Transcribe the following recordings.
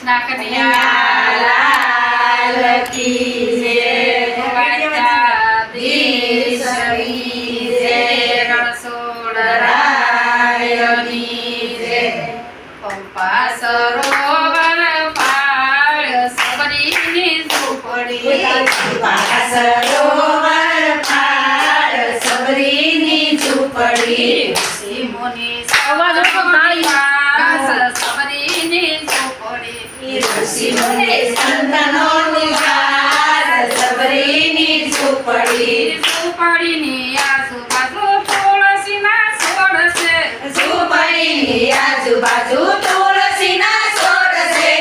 કૃષ્ણ કનૈયા લાલ કી જય દ્વારકાધીશની જય રણછોડરાયની જય પંપા સરોવર પાળ સબરીની ઝૂંપડી પંપા સરોવર પાળ સબરીની ઝૂંપડી મુનિ અવાજ ઓછો તાળી સબરીની ઝૂંપડી ઋષિ મુનિ સંતનો નિવાસ સબરીની ઝૂંપડી ઝૂંપડીની આજુબાજુ તુલસીના છોડ છે ઝૂંપડીની આજુબાજુ તુલસીના છોડ છે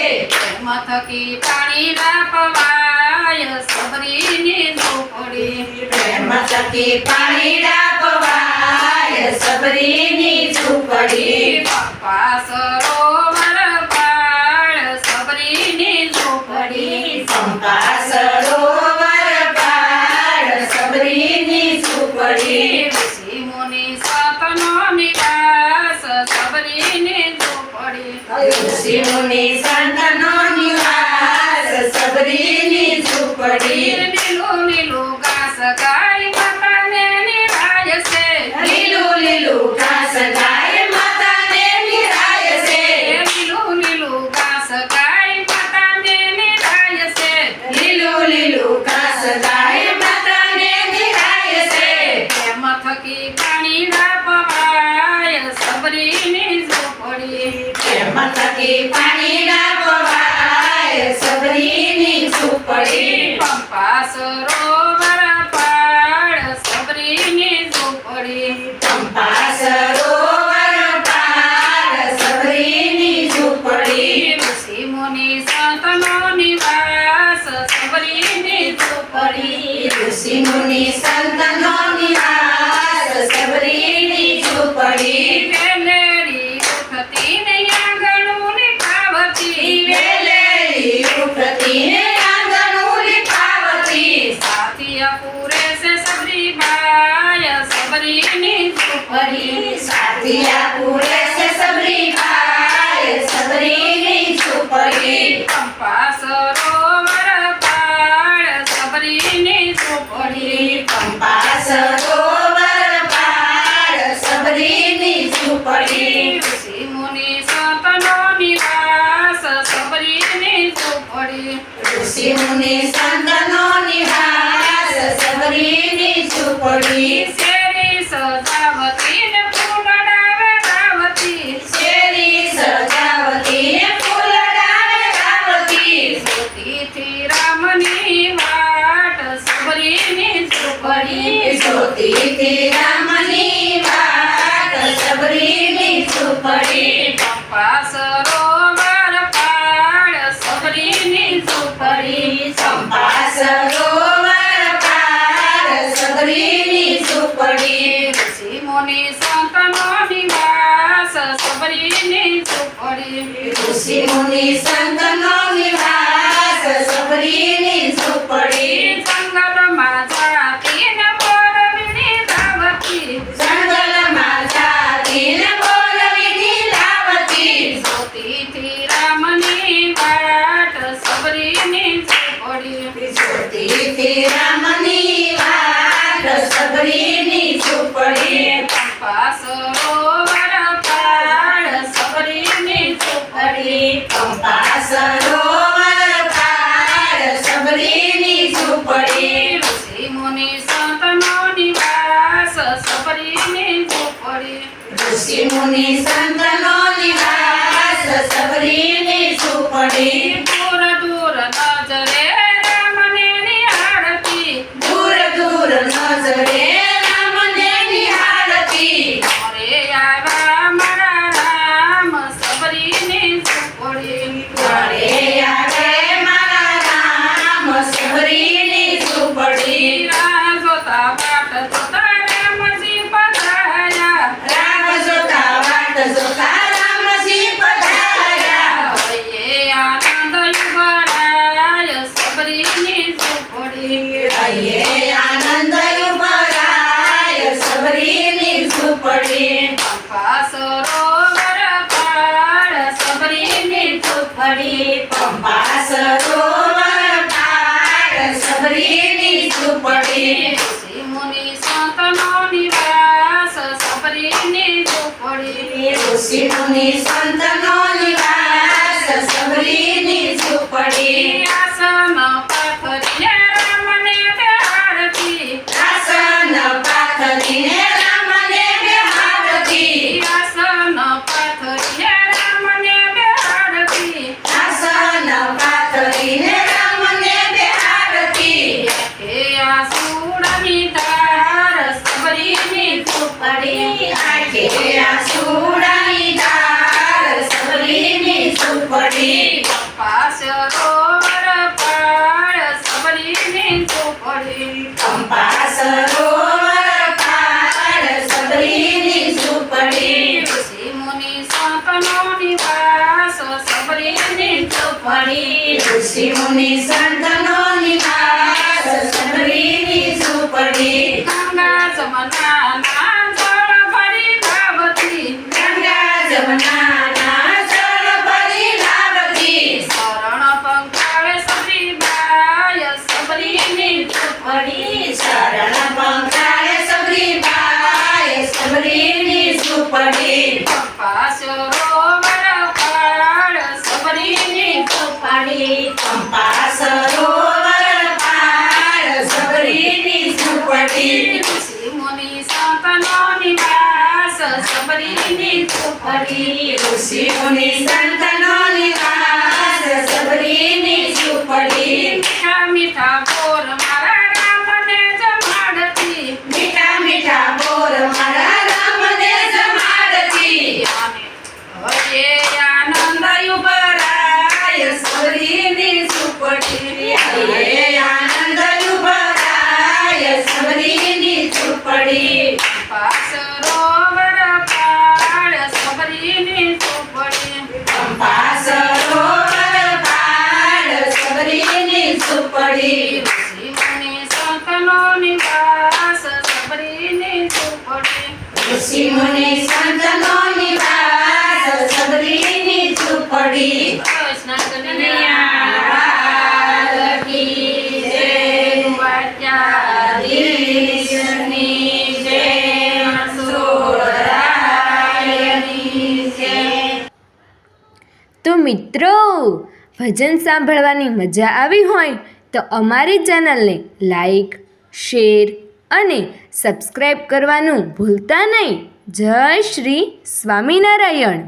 મથકી પાણી રાપવાય સબરીની ઝૂંપડી પ્રેમ થકી પાણી રાપવાય સબરીની ઝૂંપડી પંપા સરોવર પાળ સબરીની ઝૂંપડી પંપા સરોવર પાળ સબરીની ઝૂંપડી ઋષિ મુનિ સંતનો નિવાસ સબરીની ઝૂંપડી ઋષિ મુનિ સંતનો નિવાસ સબરીની ઝૂંપડી લીલું લીલું ઘાસ ગાય માતાને નિરાય છે લીલું લીલું ઘાસ ગાય માતાને નિરાય છે લીલું લીલું ઘાસ ગાય માતાને નિરાય છે લીલું લીલું ઘાસ ગાય માતાને નિરાય છે પ્રેમ થકી પાણી રાપવાય સબરીની ઝૂંપડી પ્રેમ થકી પાણી રાપવાય સબરીની ઝૂંપડી પંપા સરોવર પાળ સબરીની ઝૂંપડી પંપા સરોવર પાળ સબરીની ઝૂંપડી ઋષિ મુનિ સંતનો નિવાસ સબરીની ઝૂંપડી ઋષિ મુનિ સંતનો નિવાસ સબરીની ઝૂંપડી વેલેરી ઉઠતી ને આંગણું લીપાવતી વેલેરી ઉઠતી ને આંગણું લીપાવતી સાતિયા પૂરે છે સબરી બાય સબરીની ઝૂંપડી સાતિયા પૂરે છે સબરી બાય સબરીની ઝૂંપડી પંપા સરોવર પાળ સબરીની ઝૂંપડી પંપા સરોવર પાળ સબરીની ઝૂંપડી ઋષિ મુનિ સંતનો નિવાસ સબરીની ઝૂંપડી ઋષિ મુનિ સંતનો નિવાસ સબરીની ઝૂંપડી શેરી સજાવતી ને ફૂલડાવે રાવતી શેરી સજાવતી ને ફૂલડાવે રાવતી જ્યોતિથી રામની વાટ સબરીની ઝૂંપડી જ્યોતિથી રામની વાટ સબરીની ઝૂંપડી પંપા સરોવર પાળ સબરીની ઝૂંપડી પંપા સરોવર પાળ સબરીની ઝૂંપડી ઋષિ મુનિ સંતનો નિવાસ સબરીની ઝૂંપડી ઋષિ મુનિ સંતનો નિવાસ સબરીની ઝૂંપડી જંગલમાં જાતી ને બોરવીની રાવતી જંગલમાં જાતી ને બોલવીની રાવતી જ્યોતિથી રામની વાટ સબરીની ઝૂંપડી જ્યોતિથી રામની વાટ સબરીની ઝૂંપડી પંપા સરોવર પાળ સબરીની ઝૂંપડી પંપા સરોવર પાળ સબરીની ઝૂંપડી ઋષિ મુનિ સંતનો નિવાસ સબરીની ઝૂંપડી ઋષિ મુનિ સંતનો નિવાસ સબરીની ઝૂંપડી દૂર દૂર નજરે રામને નિહાળતી દૂર દૂર નજરે રામને નિહાળતી મોરે આવ્યા મારા રામ સબરીની ઝૂંપડી ઘરે આવે મારા રામ સબરીની ઝૂંપડી રાહ જોતા વાટ જોતા રામજી પધાર્યા રામ જોતા વાટ જોતા રામજી પધાર્યા હૈયે આનંદ યુવરાય સબરીની ઝૂંપડી હૈયે આનંદ યુવરાય સબરીની ઝૂંપડી પંપા સરોવર પાળ સબરીની ઝૂંપડી પંપા સરોવર પાર સબરીની ઝૂંપડી ઋષિ મુનિ સંતનો નિવાસ સબરીની ઝૂંપડી ઋષિ મુનિ સંતનો નિવાસ સબરીની ઝૂંપડી આસન પાથરીને રામને બેહાડતી આસન પાથરીને રામને બેહાડતી આસન પાથરીને રામને બેહાડતી આસન પાથરીને રામને બેહાડતી હે આસુડાની ધાર સબરીની ઝૂંપડી આંખે આંસુડાની ધાર સબરીની ઝૂંપડી પંપા સરોવર પાર સબરીની ઝૂંપડી પંપા સરોવર પાર સબરીની ઝૂંપડી ઋષિ મુનિ સંતનો નિવાસ સબરીની ઝૂંપડી ઋષિ મુનિ સંતનો નિવાસ સબરીની ઝૂંપડી ગંગા જમનાના જળ ભરી લાવતી ગંગા જમનાના જળ ભરી લાવતી શરણ પંખાળે સબરીબાઈ સબરીની ઝૂંપડી શરણ પંખાળે સબરીબાઈ સબરીની ઝૂંપડી પંપા સરોવર પાર સબરીની ઝૂંપડી પંપા સરોવર પાર સબરીની ઝૂંપડી ઋષિ મુનિ સંતનો નિવાસ સબરીની ઝૂંપડી ઋષિ મુનિ સંતનો નિવાસ સબરીની ઝૂંપડી મીઠા મીઠા બોર મારા રામને જમાડતી મીઠા મીઠા બોર મારા રામને જમાડતી હે આનંદ યુબરાય સબરીની ઝૂંપડી હે આનંદ યુવરાય સબરીની ઝૂંપડી પંપા સરોવર પાર સબરીની ઝૂંપડી પંપા સરોવર પાર સબરીની ઝૂંપડી ઋષિ મુનિ સંતનો નિવાસ સબરીની ઝૂંપડી ઋષિ મુનિ સંતનો નિવાસ સબરીની ઝૂંપડી કૃષ્ણ કનૈયા લાલ કી જય દ્વારકાધીશની જય મનસુરાયની જય તો મિત્રો ભજન સાંભળવાની મજા આવી હોય તો અમારી ચેનલને લાઈક શેર અને સબસ્ક્રાઈબ કરવાનું ભૂલતા નહીં. જય શ્રી સ્વામિનારાયણ.